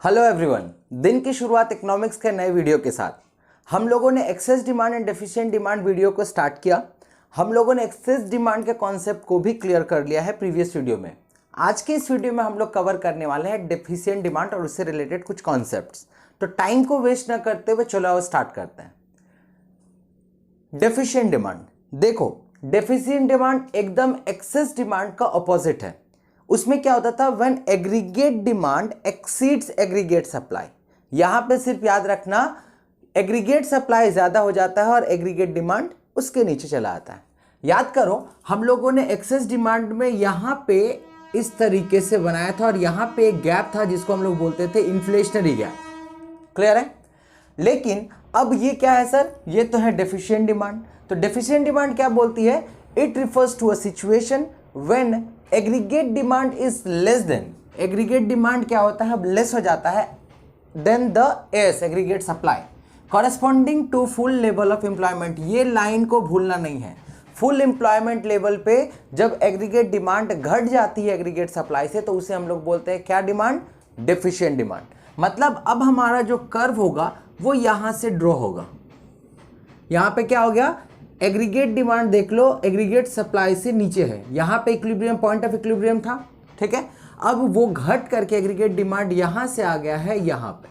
Hello everyone, दिन की शुरुआत इकोनॉमिक्स के नए वीडियो के साथ। हम लोगों ने excess demand and deficient demand video को स्टार्ट किया। हम लोगों ने एक्सेस डिमांड के कॉन्सेप्ट को भी क्लियर कर लिया है प्रीवियस वीडियो में। आज के इस वीडियो में हम लोग कवर करने वाले हैं डेफिशिएंट डिमांड और उससे रिलेटेड कुछ कॉन्सेप्ट्स। तो टाइम को वेस्ट न करते हुए चलो अब स्टार्ट करते हैं। डेफिशिएंट डिमांड, देखो डेफिशिएंट डिमांड एकदम एक्सेस डिमांड का ऑपोजिट है। उसमें क्या होता था, when aggregate demand exceeds aggregate supply. यहां पे सिर्फ याद रखना एग्रीगेट सप्लाई ज्यादा हो जाता है और एग्रीगेट डिमांड उसके नीचे चला आता है। याद करो हम लोगों ने एक्सेस डिमांड में यहां पे इस तरीके से बनाया था और यहां पे एक गैप था जिसको हम लोग बोलते थे इन्फ्लेशनरी गैप। क्लियर है? लेकिन अब ये क्या है सर, ये तो है डेफिशिएंट डिमांड। तो डेफिशिएंट डिमांड क्या बोलती है, it refers to a situation when aggregate demand is less than. Aggregate demand क्या होता है, अब लेस हो जाता है then the as aggregate supply corresponding to full level of employment. ये लाइन को भूलना नहीं है। फुल एम्प्लॉयमेंट लेवल पे जब एग्रीगेट डिमांड घट जाती है एग्रीगेट सप्लाई से, तो उसे हम लोग बोलते हैं क्या डिमांड, डेफिशिएंट डिमांड। मतलब अब हमारा जो कर्व होगा वो यहां से ड्रॉ होगा। यहां पे क्या हो गया, एग्रीगेट डिमांड देख लो एग्रीगेट सप्लाई से नीचे है, यहां पे इक्विलिब्रियम, पॉइंट ऑफ इक्विलिब्रियम था, ठीक है। अब वो घट करके एग्रीगेट डिमांड यहां से आ गया है यहां पे।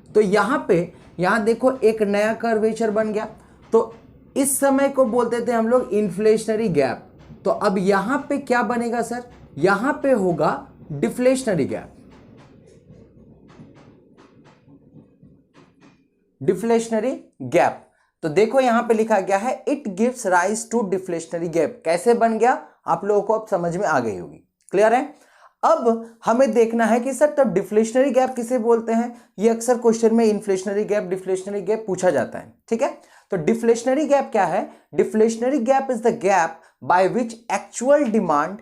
तो यहां देखो एक नया कर्वेचर बन गया। तो इस समय को बोलते थे हम लोग इन्फ्लेशनरी गैप। तो अब यहां पे क्या बनेगा सर, यहां पे होगा डिफ्लेशनरी गैप। डिफ्लेशनरी गैप, तो देखो यहां पे लिखा गया है it gives rise to deflationary gap. कैसे बन गया आप लोगों को अब समझ में आ गई होगी। क्लियर है? अब हमें देखना है कि सर तब डिफ्लेशनरी गैप किसे बोलते हैं। ये अक्सर क्वेश्चन में इन्फ्लेशनरी गैप, डिफ्लेशनरी गैप पूछा जाता है, ठीक है। तो डिफ्लेशनरी गैप क्या है, deflationary gap is the gap by which actual demand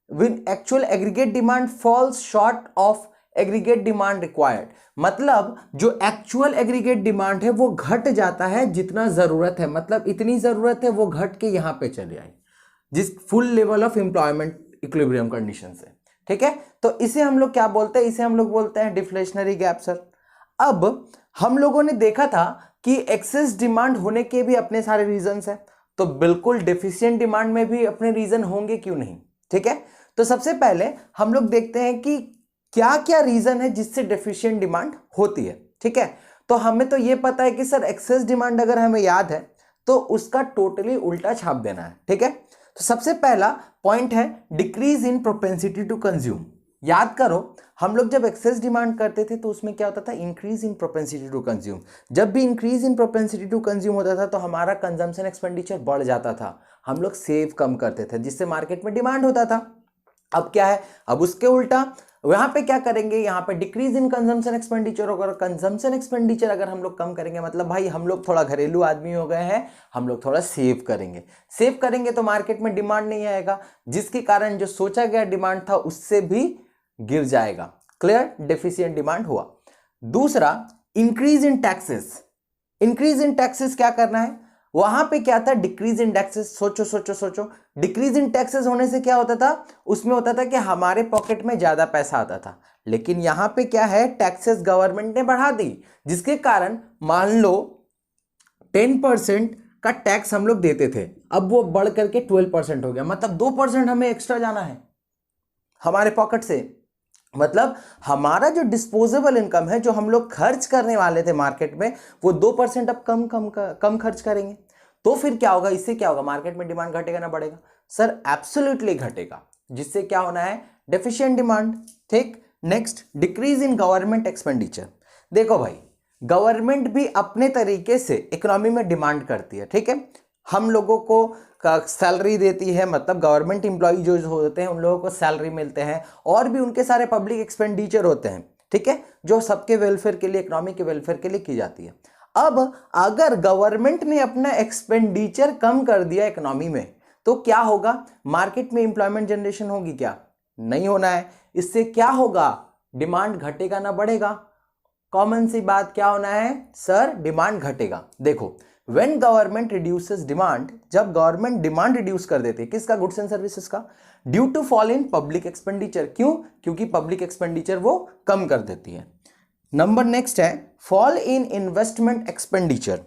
with actual aggregate demand falls short of aggregate demand required. मतलब जो एक्चुअल एग्रीगेट डिमांड है वो घट जाता है जितना जरूरत है, मतलब इतनी जरूरत है वो घट के यहां पे चले आई जिस full level of employment equilibrium condition से, ठीक है। तो इसे हम लोग क्या बोलते हैं, इसे हम लोग बोलते हैं डिफ्लेशनरी गैप सर। अब हम लोगों ने देखा था कि एक्सेस डिमांड होने के भी अपने सारे रीजंस हैं, तो बिल्कुल डेफिशिएंट डिमांड में भी अपने रीजन होंगे, क्यों नहीं, ठीक है। तो सबसे पहले हम लोग देखते हैं कि क्या क्या रीजन है जिससे डेफिशिएंट डिमांड होती है, ठीक है। तो हमें तो ये पता है कि सर एक्सेस डिमांड अगर हमें याद है तो उसका टोटली उल्टा छाप देना है, ठीक है। तो सबसे पहला पॉइंट है decrease in propensity to consume. याद करो हम लोग जब एक्सेस डिमांड करते थे तो उसमें क्या होता था, increase in propensity to consume. जब भी increase in propensity to consume होता था तो हमारा कंजम्पशन एक्सपेंडिचर बढ़ जाता था, हम लोग सेव कम करते थे जिससे मार्केट में डिमांड होता था। अब क्या है, अब उसके उल्टा यहां पे क्या करेंगे, यहां पे डिक्रीज इन कंजम्पशन एक्सपेंडिचर होगा। कंजम्पशन एक्सपेंडिचर अगर हम लोग कम करेंगे मतलब भाई हम लोग थोड़ा घरेलू आदमी हो गए हैं, हम लोग थोड़ा सेव करेंगे। सेव करेंगे तो मार्केट में डिमांड नहीं आएगा, जिसके कारण जो सोचा गया डिमांड था उससे भी गिर जाएगा। क्लियर, डेफिशिएंट डिमांड हुआ। दूसरा increase in taxes. Increase in taxes क्या करना है, वहां पे क्या था, डिक्रीज इन टैक्सेस। सोचो सोचो सोचो, डिक्रीज इन टैक्सेस होने से क्या होता था, उसमें होता था कि हमारे पॉकेट में ज्यादा पैसा आता था। लेकिन यहां पे क्या है, टैक्सेस गवर्नमेंट ने बढ़ा दी, जिसके कारण मान लो 10% का टैक्स हम लोग देते थे, अब वो बढ़ करके 12% हो गया। मतलब 2% हमें एक्स्ट्रा जाना है हमारे पॉकेट से। मतलब हमारा जो डिस्पोजेबल इनकम है, जो हम लोग खर्च करने वाले थे मार्केट में, वो 2% अब कम खर्च करेंगे। तो फिर क्या होगा, इससे क्या होगा, मार्केट में डिमांड घटेगा ना बढ़ेगा? सर एब्सोल्युटली घटेगा, जिससे क्या होना है, डेफिशिएंट डिमांड, ठीक। Next decrease in government expenditure. देखो भाई गवर्नमेंट भी अपने तरीके से इकोनॉमी में डिमांड करती है, ठीक है। हम लोगों को सैलरी देती है, मतलब गवर्नमेंट इंप्लॉय जो होते हैं उन लोगों को सैलरी मिलते हैं, और भी उनके सारे पब्लिक एक्सपेंडिचर होते हैं, ठीक है, जो सबके वेलफेयर के लिए, इकोनॉमी के वेलफेयर के लिए की जाती है। अब अगर गवर्नमेंट ने अपना एक्सपेंडिचर कम कर दिया इकोनॉमी में, तो क्या होगा, मार्केट में इंप्लॉयमेंट जनरेशन होगी क्या? नहीं होना है। इससे क्या होगा, डिमांड घटेगा ना बढ़ेगा? कॉमन सी बात, क्या होना है सर, डिमांड घटेगा। देखो व्हेन गवर्नमेंट रिड्यूसेस डिमांड, जब गवर्नमेंट डिमांड रिड्यूस कर देती है, किसका, गुड्स एंड सर्विसेज का, due to fall in public expenditure. क्यों? क्योंकि पब्लिक एक्सपेंडिचर वो कम कर देती है। नंबर नेक्स्ट है फॉल इन इन्वेस्टमेंट एक्सपेंडिचर।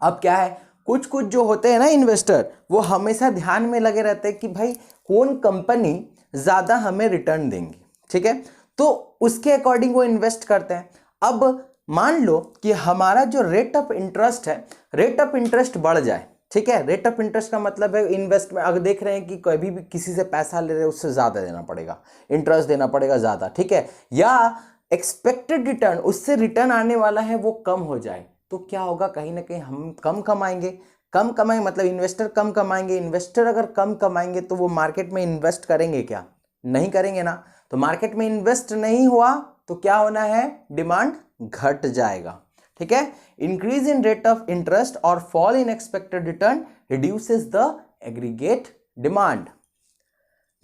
अब क्या है, कुछ कुछ जो होते हैं ना इन्वेस्टर, वो हमेशा ध्यान में लगे रहते हैं कि भाई कौन कंपनी ज़्यादा हमें रिटर्न देंगी, ठीक है, तो उसके अकॉर्डिंग वो इन्वेस्ट करते हैं। अब मान लो कि हमारा जो रेट ऑफ इंटरेस्ट है, रेट ऑफ इंटरेस्ट बढ़ जाए, ठीक है, रेट ऑफ इंटरेस्ट का मतलब है इन्वेस्टमेंट, अगर देख रहे हैं कि कभी भी किसी से पैसा ले रहे हैं उससे ज़्यादा देना पड़ेगा, इंटरेस्ट देना पड़ेगा ज़्यादा, ठीक है, या एक्सपेक्टेड रिटर्न, उससे रिटर्न आने वाला है वो कम हो जाए, तो क्या होगा, कहीं ना कहीं हम कम कमाएंगे। कम कमाएंगे मतलब इन्वेस्टर कम कमाएंगे। इन्वेस्टर अगर कम कमाएंगे तो वो मार्केट में इन्वेस्ट करेंगे क्या, नहीं करेंगे ना। तो मार्केट में इन्वेस्ट नहीं हुआ तो क्या होना है, डिमांड घट जाएगा, ठीक है। Increase in rate of interest और fall in expected return reduces the aggregate demand.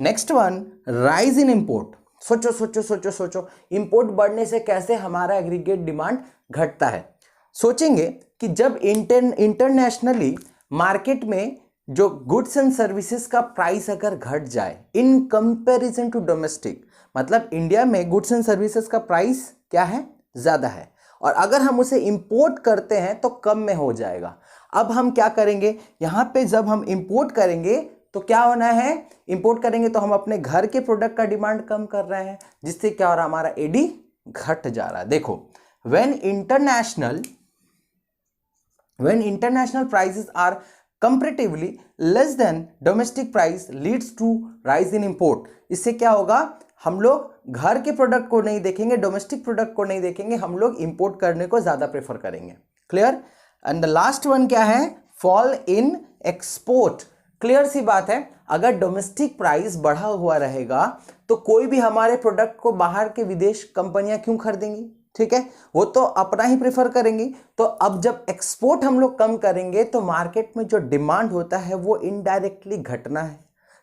Next one, rise in import. सोचो सोचो सोचो सोचो, इंपोर्ट बढ़ने से कैसे हमारा एग्रीगेट डिमांड घटता है। सोचेंगे कि जब इंटरनेशनली मार्केट में जो गुड्स एंड सर्विसेज का प्राइस अगर घट जाए इन कंपैरिजन टू डोमेस्टिक, मतलब इंडिया में गुड्स एंड सर्विसेज का प्राइस क्या है, ज़्यादा है, और अगर हम उसे इंपोर्ट करते हैं तो कम में हो जाएगा। अब हम क्या करेंगे, यहाँ पे जब हम इंपोर्ट करेंगे तो क्या होना है, इंपोर्ट करेंगे तो हम अपने घर के प्रोडक्ट का डिमांड कम कर रहे हैं, जिससे क्या हो रहा है, हमारा एडी घट जा रहा है। देखो, when international prices are comparatively less than domestic price leads to rise in import. इससे क्या होगा, हम लोग घर के प्रोडक्ट को नहीं देखेंगे, डोमेस्टिक प्रोडक्ट को नहीं देखेंगे, हम लोग इंपोर्ट करने को ज्यादा प्रेफर करेंगे। Clear. And the last one क्या है, फॉल इन एक्सपोर्ट। क्लियर सी बात है, अगर डोमेस्टिक प्राइस बढ़ा हुआ रहेगा तो कोई भी हमारे प्रोडक्ट को बाहर के विदेश कंपनियां क्यों खरीदेंगी, ठीक है, वो तो अपना ही प्रेफर करेंगी। तो अब जब एक्सपोर्ट हम लोग कम करेंगे तो मार्केट में जो डिमांड होता है वो इनडायरेक्टली घटना है,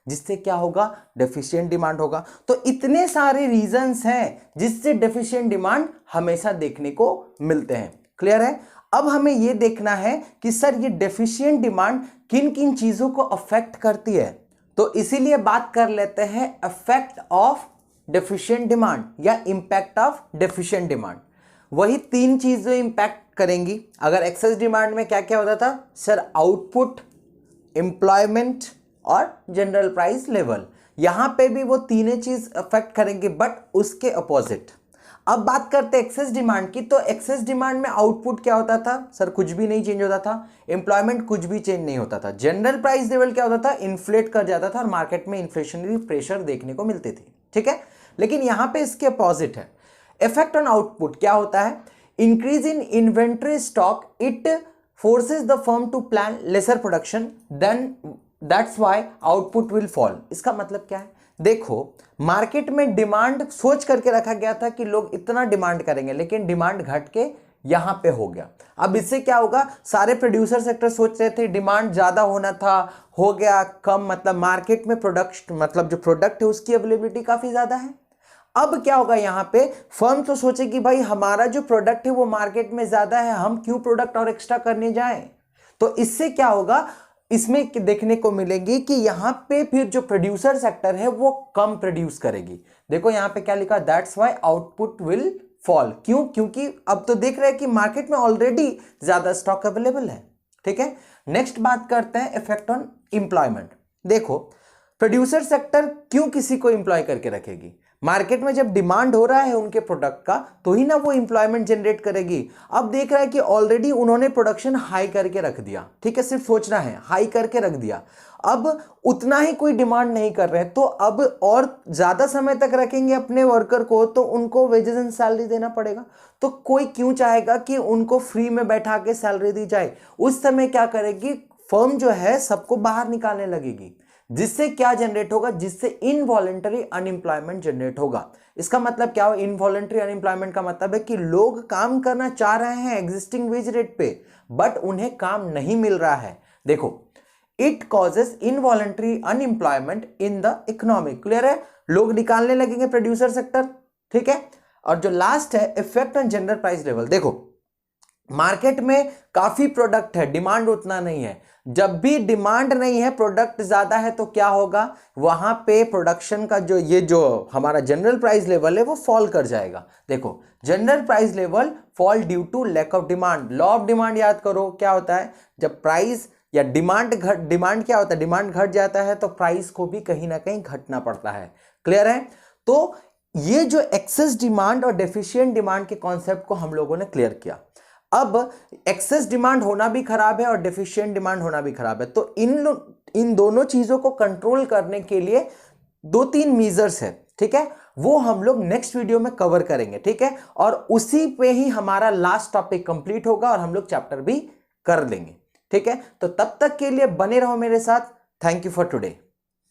जिससे क्या होगा, डेफिशिएंट डिमांड होगा। तो इतने सारे रीजंस हैं जिससे डेफिशिएंट डिमांड हमेशा देखने को मिलते हैं। क्लियर है। अब हमें यह देखना है कि सर ये डेफिशिएंट डिमांड किन किन चीजों को अफेक्ट करती है, तो इसीलिए बात कर लेते हैं इफेक्ट ऑफ डेफिशिएंट डिमांड या इंपैक्ट ऑफ डेफिशिएंट डिमांड। वही तीन चीजें इंपैक्ट करेंगी। अगर एक्सेस डिमांड में क्या क्या होता था सर, आउटपुट, एम्प्लॉयमेंट और जनरल प्राइस लेवल, यहां पे भी वो तीनों चीज अफेक्ट करेंगे, बट उसके अपोजिट। अब बात करते हैं एक्सेस डिमांड की, तो एक्सेस डिमांड में आउटपुट क्या होता था सर, कुछ भी नहीं चेंज होता था, एम्प्लॉयमेंट कुछ भी चेंज नहीं होता था, जनरल प्राइस लेवल क्या होता था, इन्फ्लेट कर जाता था और मार्केट में इन्फ्लेशनरी प्रेशर देखने को मिलते थे, ठीक है। लेकिन यहां पे इसके अपोजिट है। इफेक्ट ऑन आउटपुट क्या होता है, increase in inventory stock, it forces the firm to plan lesser production then that's why output will fall. इसका मतलब क्या है, देखो मार्केट में डिमांड सोच करके रखा गया था कि लोग इतना डिमांड करेंगे, लेकिन डिमांड घट के यहां पे हो गया। अब इससे क्या होगा, सारे प्रोड्यूसर सेक्टर सोच रहे थे डिमांड ज्यादा होना था, हो गया कम, मतलब मार्केट में प्रोडक्ट, मतलब जो प्रोडक्ट है उसकी अवेलेबिलिटी काफी ज्यादा है। अब क्या होगा, यहाँ पे फर्म तो सोचे कि भाई हमारा जो प्रोडक्ट है वो मार्केट में ज्यादा है, हम क्यों प्रोडक्ट और एक्स्ट्रा करने जाएं। तो इससे क्या होगा, इसमें देखने को मिलेगी कि यहां पे फिर जो प्रोड्यूसर सेक्टर है वो कम प्रोड्यूस करेगी। देखो यहां पे क्या लिखा, that's why output will fall. क्यों, क्योंकि अब तो देख रहे हैं कि मार्केट में ऑलरेडी ज्यादा स्टॉक अवेलेबल है, ठीक है। नेक्स्ट बात करते हैं इफेक्ट ऑन एम्प्लॉयमेंट। देखो प्रोड्यूसर सेक्टर क्यों किसी को एम्प्लॉय करके रखेगी, मार्केट में जब डिमांड हो रहा है उनके प्रोडक्ट का तो ही ना वो एम्प्लॉयमेंट जनरेट करेगी। अब देख रहा है कि ऑलरेडी उन्होंने प्रोडक्शन हाई करके रख दिया, ठीक है, सिर्फ सोचना है, हाई करके रख दिया, अब उतना ही कोई डिमांड नहीं कर रहे, तो अब और ज्यादा समय तक रखेंगे अपने वर्कर को तो उनको वेजेस एंड सैलरी देना पड़ेगा। तो कोई क्यों चाहेगा कि उनको फ्री में बैठा के सैलरी दी जाए। उस समय क्या करेगी फर्म जो है, सबको बाहर निकालने लगेगी, जिससे क्या जनरेट होगा, जिससे इनवॉलेंटरी अनएम्प्लॉयमेंट जनरेट होगा। इसका मतलब क्या हो, इनवॉलेंटरी अनएम्प्लॉयमेंट का मतलब है कि लोग काम करना चाह रहे हैं एग्जिस्टिंग वेज रेट पे, बट उन्हें काम नहीं मिल रहा है। देखो it causes involuntary unemployment in the economy. Clear है, लोग निकालने लगेंगे प्रोड्यूसर सेक्टर, ठीक है। और जो लास्ट है effect on general price level. देखो मार्केट में काफी प्रोडक्ट है, डिमांड उतना नहीं है। जब भी डिमांड नहीं है, प्रोडक्ट ज्यादा है, तो क्या होगा, वहां पे प्रोडक्शन का जो हमारा जनरल प्राइस लेवल है वो फॉल कर जाएगा। देखो, general price level fall due to lack of demand. Law of demand याद करो, क्या होता है, जब प्राइस या डिमांड क्या होता है, डिमांड घट जाता है तो प्राइस को भी कहीं ना कहीं घटना पड़ता है। क्लियर है? तो ये जो एक्सेस डिमांड और डेफिशिएंट डिमांड के कॉन्सेप्ट को हम लोगों ने क्लियर किया। अब एक्सेस डिमांड होना भी खराब है और डेफिशिएंट डिमांड होना भी खराब है, तो इन दोनों चीजों को कंट्रोल करने के लिए 2-3 मेजर्स है, ठीक है, वो हम लोग नेक्स्ट वीडियो में कवर करेंगे, ठीक है, और उसी पे ही हमारा लास्ट टॉपिक कंप्लीट होगा और हम लोग चैप्टर भी कर लेंगे, ठीक है। तो तब तक के लिए बने रहो मेरे साथ। Thank you for today.